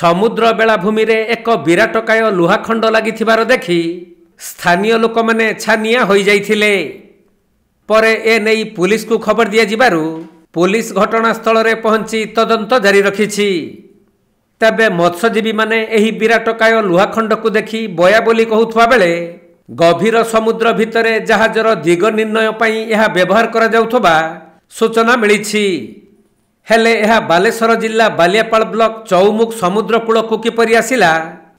समुद्र बेलाभूमि रे एक विराटकाय लुहाखंड लागिथिबार देखि स्थानीय लोक माने छानिया होई जाइथिले। परे ए नेई पुलिस को खबर दिया जिबारु पुलिस घटनास्थल रे पहुंची तदंत जारी रखिछि। तबे मत्स्यजीवी माने एही विराटकाय लुहाखंड को देखि बया बोली कहउथवा बेले गभीर समुद्र भितरे जहाजर दिग निर्णय पई यह व्यवहार करा जाउथबा सूचना मिलिछि। हेले यह बालेश्वर जिला बालियापाल ब्लॉक चौमुख समुद्रकूल को किपरि आसिला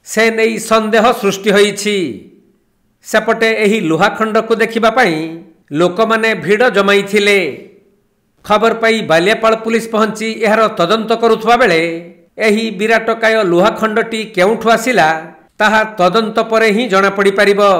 से नहीं संदेह सृष्टि होइछि। सेपटे एही लुहाखंड को देखिबा पई लोक माने भीड़ जमाइथिले। खबर पाई बालियापाल पुलिस पहुंची एहार तदंत करुथवा बेले एही विराटकाय लुहाखंडटी केउठु आसिला ताहा तदंत परे ही जणा पड़ी पारिबो।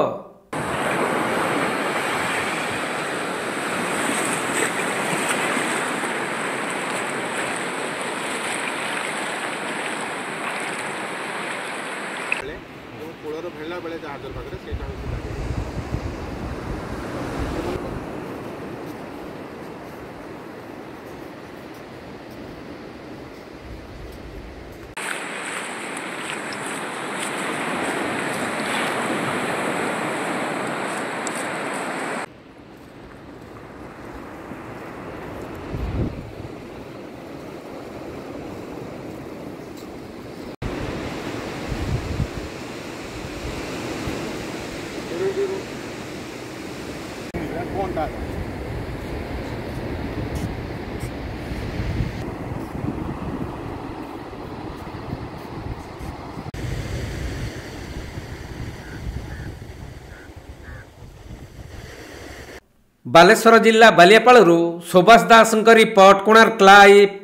कूलर भेला बेले जहाज पाखे से बालेश्वर जिला बालियापालरू सुभाष दास रिपोर्ट कोणार्क लाइव।